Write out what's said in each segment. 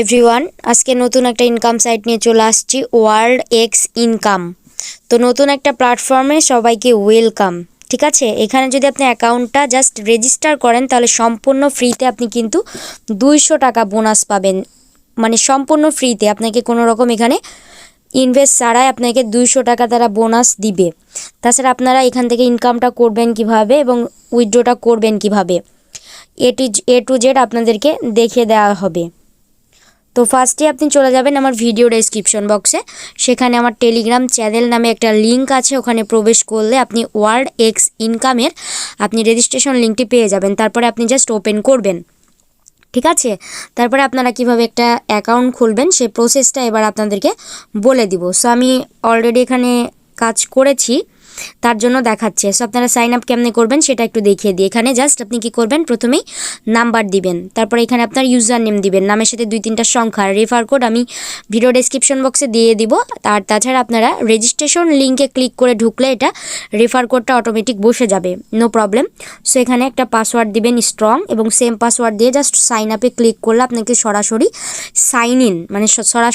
Everyone, আজকে নতুন একটা ইনকাম সাইট নিয়ে চলে আসছি, ওয়ার্ল্ড এক্স ইনকাম। তো নতুন একটা প্ল্যাটফর্মে সবাইকে ওয়েলকাম। ঠিক আছে, এখানে যদি আপনি অ্যাকাউন্টটা জাস্ট রেজিস্টার করেন তাহলে সম্পূর্ণ ফ্রিতে আপনি কিন্তু 200 টাকা বোনাস পাবেন। মানে সম্পূর্ণ ফ্রিতে, আপনাকে কোনো রকম এখানে ইনভেস্ট ছাড়াই আপনাকে 200 টাকা তারা বোনাস দিবে। তাছাড়া আপনারা এখান থেকে ইনকামটা করবেন কিভাবে এবং উইথড্রটা করবেন কিভাবে, এ টু জেড আপনাদেরকে দেখিয়ে দেওয়া হবে। তো ফার্স্টে আপনি চলে যাবেন আমার ভিডিও ডেসক্রিপশন বক্সে, সেখানে আমার টেলিগ্রাম চ্যানেল নামে একটা লিঙ্ক আছে, ওখানে প্রবেশ করলে আপনি ওয়ার্ল্ড এক্স ইনকামের আপনি রেজিস্ট্রেশন লিঙ্কটি পেয়ে যাবেন। তারপরে আপনি জাস্ট ওপেন করবেন। ঠিক আছে, তারপরে আপনারা কিভাবে একটা অ্যাকাউন্ট খুলবেন সেই প্রসেসটা এবার আপনাদেরকে বলে দিব। সো আমি অলরেডি এখানে কাজ করেছি, তার জন্য দেখাচ্ছে। সো আপনারা সাইন আপ কেমনে করবেন সেটা একটু দেখিয়ে দিই। এখানে জাস্ট আপনি কি করবেন, প্রথমেই নাম্বার দিবেন, তারপরে এখানে আপনার ইউজার নেম দিবেন, নামের সাথে 2-3টা সংখ্যা, রেফার কোড আমি ভিডিও ডেসক্রিপশন বক্সে দিয়ে দিব। আর তাছাড়া আপনারা রেজিস্ট্রেশন লিঙ্কে ক্লিক করে ঢুকলে এটা রেফার কোডটা অটোমেটিক বসে যাবে, নো প্রবলেম। সো এখানে একটা পাসওয়ার্ড দিবেন স্ট্রং, এবং সেম পাসওয়ার্ড দিয়ে জাস্ট সাইন আপে ক্লিক করলে আপনাকে সরাসরি সাইন ইন, মানে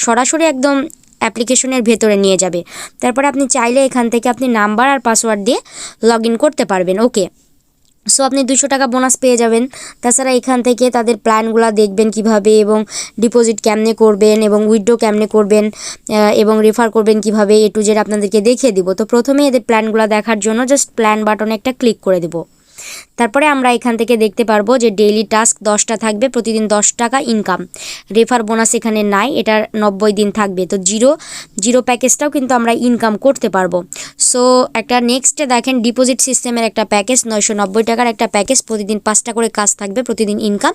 সরাসরি একদম অ্যাপ্লিকেশনের ভেতরে নিয়ে যাবে। তারপরে আপনি চাইলে এখান থেকে আপনি নাম্বার আর পাসওয়ার্ড দিয়ে লগ ইন করতে পারবেন। ওকে, সো আপনি 200 টাকা বোনাস পেয়ে যাবেন। তাছাড়া এখান থেকে তাদের প্ল্যানগুলো দেখবেন কিভাবে, এবং ডিপোজিট কেমনে করবেন, এবং উইথড্র কেমনে করবেন, এবং রেফার করবেন কিভাবে, এ টু জেড আপনাদেরকে দেখিয়ে দিব। তো প্রথমে এদের প্ল্যানগুলো দেখার জন্য জাস্ট প্ল্যান বাটনে একটা ক্লিক করে দেব। তারপরে আমরা এখান থেকে দেখতে পারবো যে ডেইলি টাস্ক 10টা থাকবে, প্রতিদিন 10 টাকা ইনকাম। রেফার বোনাস এখানে নাই, এটা 90 দিন থাকবে। তো জিরো প্যাকেজটাও কিন্তু আমরা ইনকাম করতে পারবো। সো একটা নেক্সটে দেখেন ডিপোজিট সিস্টেমের একটা প্যাকেজ, 990 টাকার একটা প্যাকেজ, প্রতিদিন 5টা করে কাজ থাকবে, প্রতিদিন ইনকাম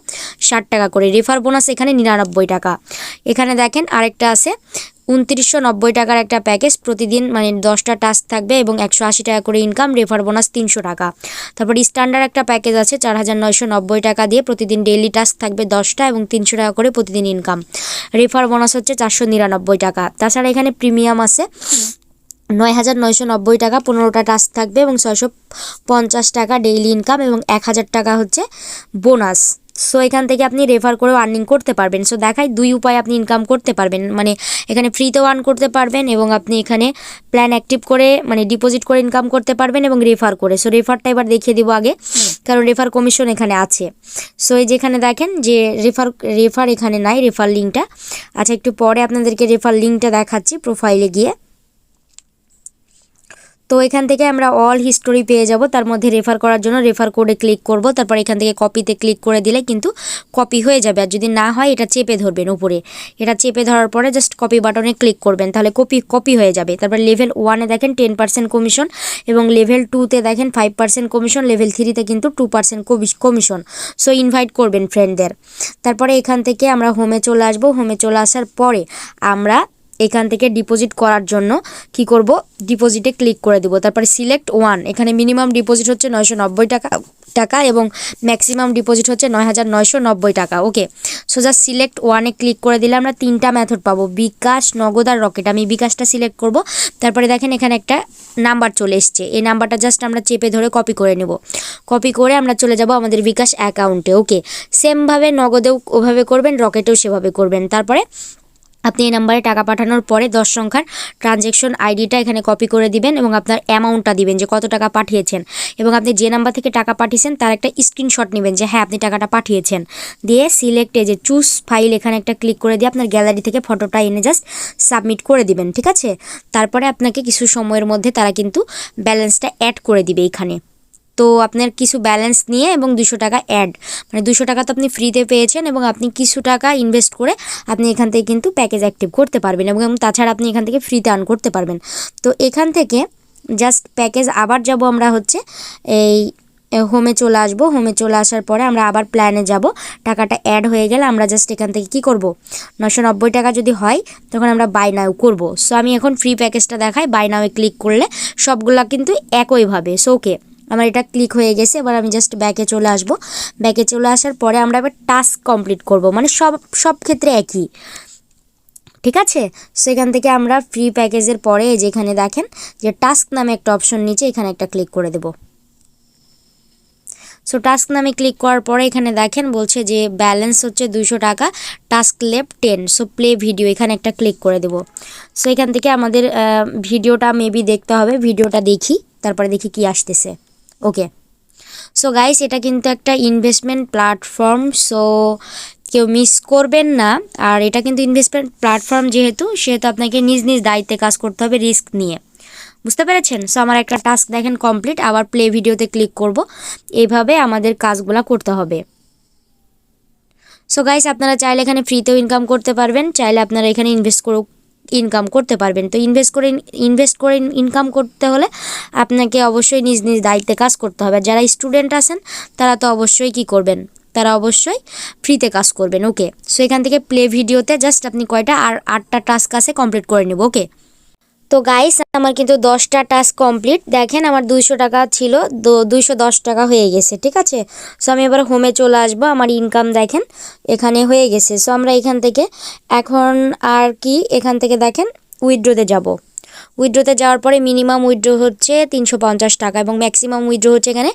60 টাকা করে। রেফার বোনাস এখানে 99 টাকা। এখানে দেখেন আরেকটা আছে 2990 টাকার একটা প্যাকেজ, প্রতিদিন মানে 10টা টাস্ক থাকবে এবং 180 টাকা করে ইনকাম, রেফার বোনাস 300 টাকা। তারপর স্ট্যান্ডার্ড একটা প্যাকেজ আছে 4990 টাকা দিয়ে, প্রতিদিন ডেইলি টাস্ক থাকবে 10টা এবং 300 টাকা করে প্রতিদিন ইনকাম, রেফার বোনাস হচ্ছে 499 টাকা। তাছাড়া এখানে প্রিমিয়াম আছে 9990 টাকা, 15টা টাস্ক থাকবে এবং 650 টাকা ডেইলি ইনকাম এবং 1000 টাকা হচ্ছে বোনাস। সো এখান থেকে আপনি রেফার করেও আর্নিং করতে পারবেন। সো দেখাই 2 উপায়ে আপনি ইনকাম করতে পারবেন, মানে এখানে ফ্রিতেও আর্ন করতে পারবেন এবং আপনি এখানে প্ল্যান অ্যাক্টিভ করে মানে ডিপোজিট করে ইনকাম করতে পারবেন এবং রেফার করে। সো রেফারটা এবার দেখিয়ে দিব আগে, কারণ রেফার কমিশন এখানে আছে। সো এই যেখানে দেখেন যে রেফার এখানে নাই, রেফার লিঙ্কটা আচ্ছা একটু পরে আপনাদেরকে রেফার লিঙ্কটা দেখাচ্ছি প্রোফাইলে গিয়ে। তো এখান থেকে আমরা অল হিস্টোরি পেয়ে যাব। তার মধ্যে রেফার করার জন্য রেফার কোডে ক্লিক করব, তারপর এখান থেকে কপিতে ক্লিক করে দিলে কিন্তু কপি হয়ে যাবে। আর যদি না হয় এটা চেপে ধরবেন উপরে, এটা চেপে ধরার পরে জাস্ট কপি বাটনে ক্লিক করবেন, তাহলে কপি হয়ে যাবে। তারপর লেভেল 1-এ দেখেন 10% কমিশন, এবং লেভেল 2-তে দেখেন 5% কমিশন, লেভেল 3-তে কিন্তু 2% কমিশন। সো ইনভাইট করবেন ফ্রেন্ডদের। তারপরে এখান থেকে আমরা হোমে চলে আসব। হোমে চলে আসার পরে আমরা এখান থেকে ডিপোজিট করার জন্য কি করব, ডিপোজিটে ক্লিক করে দেব। তারপরে সিলেক্ট 1, এখানে মিনিমাম ডিপোজিট হচ্ছে 990 টাকা এবং ম্যাক্সিমাম ডিপোজিট হচ্ছে 9990 টাকা। ওকে, সো জাস্ট সিলেক্ট 1-এ ক্লিক করে দিলে আমরা 3টা মেথড পাবো, বিকাশ, নগদ আর রকেট। আমি বিকাশটা সিলেক্ট করব। তারপরে দেখেন এখানে একটা নাম্বার চলে এসছে, এই নাম্বারটা জাস্ট আমরা চেপে ধরে কপি করে নেব। কপি করে আমরা চলে যাব আমাদের বিকাশ অ্যাকাউন্টে। ওকে, সেমভাবে নগদেও ওভাবে করবেন, রকেটেও সেভাবে করবেন। তারপরে আপনি এই নাম্বারে টাকা পাঠানোর পরে 10 সংখ্যার ট্রানজ্যাকশন আইডিটা এখানে কপি করে দিবেন এবং আপনার অ্যামাউন্টটা দিবেন যে কত টাকা পাঠিয়েছেন, এবং আপনি যে নাম্বার থেকে টাকা পাঠিয়েছেন তার একটা স্ক্রিনশট নেবেন যে হ্যাঁ আপনি টাকাটা পাঠিয়েছেন। দিয়ে সিলেক্টে যে চুজ ফাইল এখানে একটা ক্লিক করে দিয়ে আপনার গ্যালারি থেকে ফটোটা এনে জাস্ট সাবমিট করে দিবেন। ঠিক আছে, তারপরে আপনাকে কিছু সময়ের মধ্যে তারা কিন্তু ব্যালেন্সটা অ্যাড করে দিবে এখানে। তো আপনার কিছু ব্যালেন্স নিয়ে এবং 200 টাকা অ্যাড, মানে 200 টাকা তো আপনি ফ্রিতে পেয়েছেন এবং আপনি কিছু টাকা ইনভেস্ট করে আপনি এখান থেকে কিন্তু প্যাকেজ অ্যাক্টিভ করতে পারবেন, এবং তাছাড়া আপনি এখান থেকে ফ্রিতে আর্ন করতে পারবেন। তো এখান থেকে জাস্ট প্যাকেজ আবার যাব আমরা হচ্ছে এই হোমে চলে আসব। হোমে চলে আসার পরে আমরা আবার প্ল্যানে যাব। টাকাটা অ্যাড হয়ে গেলে আমরা জাস্ট এখান থেকে কি করব, 990 টাকা যদি হয় তখন আমরা বাই নাও করব। সো আমি এখন ফ্রি প্যাকেজটা দেখাই, বাই নাও ক্লিক করলে সবগুলা কিন্তু একইভাবে। সো ওকে, আমার এটা ক্লিক হয়ে গেছে। এবার আমি জাস্ট ব্যাকে চলে আসব। ব্যাকে চলে আসার পরে আমরা এবার টাস্ক কমপ্লিট করব, মানে সব ক্ষেত্রে একই। ঠিক আছে, সেখান থেকে আমরা ফ্রি প্যাকেজের পরে যেখানে দেখেন যে টাস্ক নামে একটা অপশন নিচে, এখানে একটা ক্লিক করে দেব। সো টাস্ক নামে ক্লিক করার পরে এখানে দেখেন বলছে যে ব্যালেন্স হচ্ছে 200 টাকা, task left 10। So play video এখানে একটা ক্লিক করে দেব। সো এখান থেকে আমাদের ভিডিওটা মেবি দেখতে হবে, ভিডিওটা দেখি তারপরে দেখি কি আসতেছে। ওকে, সো গাইস এটা কিন্তু একটা ইনভেস্টমেন্ট প্ল্যাটফর্ম, সো কেউ মিস করবেন না। আর এটা কিন্তু ইনভেস্টমেন্ট প্ল্যাটফর্ম যেহেতু, সেহেতু আপনাকে নিজ নিজ দায়িত্বে কাজ করতে হবে রিস্ক নিয়ে, বুঝতে পেরেছেন। সো আমার একটা টাস্ক দেখেন কমপ্লিট, আবার প্লে ভিডিওতে ক্লিক করব। এইভাবে আমাদের কাজগুলো করতে হবে। সো গাইস আপনারা চাইলে এখানে ফ্রিতেও ইনকাম করতে পারবেন, চাইলে আপনারা এখানে ইনকাম করতে পারবেন। তো ইনভেস্ট করে ইনকাম করতে হলে আপনাকে অবশ্যই নিজ নিজ দায়িত্বে কাজ করতে হবে। যারা স্টুডেন্ট আছেন তারা তো অবশ্যই কি করবেন, তারা অবশ্যই ফ্রিতে কাজ করবেন। ওকে, সো এখান থেকে প্লে ভিডিওতে জাস্ট আপনি কয়টা আর 8টা টাস্ক আছে কমপ্লিট করে নেব। ওকে, তো গাইস আমার কিন্তু 10টা টাস্ক কমপ্লিট। দেখেন আমার 200 টাকা ছিল, 210 টাকা হয়ে গেছে, ঠিক আছে। সো আমি এবার হোমে চলে আসবো, আমার ইনকাম দেখেন এখানে হয়ে গেছে। সো আমরা এখান থেকে এখন আর কি, এখান থেকে দেখেন উইথড্রোতে যাব। উইথড্রোতে যাওয়ার পরে মিনিমাম উইথড্রো হচ্ছে 350 টাকা এবং ম্যাক্সিমাম উইথড্রো হচ্ছে এখানে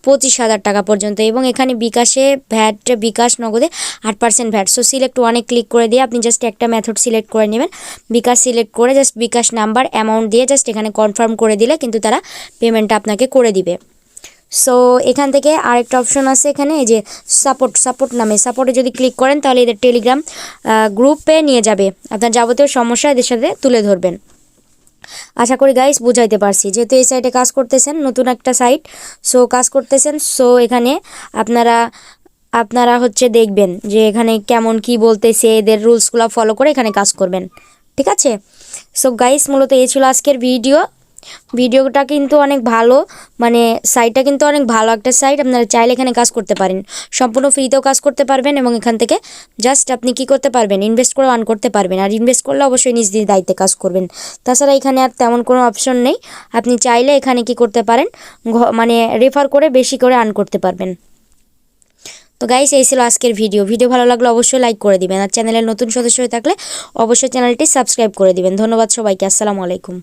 25,000 টাকা পর্যন্ত। এবং এখানে বিকাশে ভ্যাট, বিকাশ নগদে 8% ভ্যাট। সো সিলেক্ট ওয়ানে ক্লিক করে দিয়ে আপনি জাস্ট একটা মেথড সিলেক্ট করে নেবেন। বিকাশ সিলেক্ট করে জাস্ট বিকাশ নাম্বার অ্যামাউন্ট দিয়ে জাস্ট এখানে কনফার্ম করে দিলে কিন্তু তারা পেমেন্টটা আপনাকে করে দিবে। সো এখান থেকে আরেকটা অপশন আছে এখানে, এই যে সাপোর্ট নামে, সাপোর্টে যদি ক্লিক করেন তাহলে এদের টেলিগ্রাম গ্রুপে নিয়ে যাবে, আপনার যাবতীয় সমস্যা এদের সাথে তুলে ধরবেন। আশা করি গাইস বুঝাইতে পারছি। যেহেতু এই সাইটে কাজ করতেছেন, নতুন একটা সাইট, সো কাজ করতেছেন, সো এখানে আপনারা হচ্ছে দেখবেন যে এখানে কেমন কি বলতেছে, এদের রুলসগুলো ফলো করে এখানে কাজ করবেন, ঠিক আছে। সো গাইস মূলত এই ছিল আজকের ভিডিওটা কিন্তু অনেক ভালো, মানে সাইটটা কিন্তু অনেক ভালো একটা সাইট। আপনারা চাইলে এখানে কাজ করতে পারেন, সম্পূর্ণ ফ্রিতেও কাজ করতে পারবেন এবং এখান থেকে জাস্ট আপনি কি করতে পারবেন, ইনভেস্ট করে আর্ন করতে পারবেন। আর ইনভেস্ট করলে অবশ্যই নিজ নিজ দায়িত্বে কাজ করবেন। তাছাড়া এখানে আর তেমন কোনো অপশন নেই, আপনি চাইলে এখানে কি করতে পারেন, মানে রেফার করে বেশি করে আর্ন করতে পারবেন। তো গাইস এই ছিল আজকের ভিডিও ভালো লাগলে অবশ্যই লাইক করে দিবেন, আর চ্যানেলের নতুন সদস্য হয়ে থাকলে অবশ্যই চ্যানেলটি সাবস্ক্রাইব করে দিবেন। ধন্যবাদ সবাইকে, আসসালামু আলাইকুম।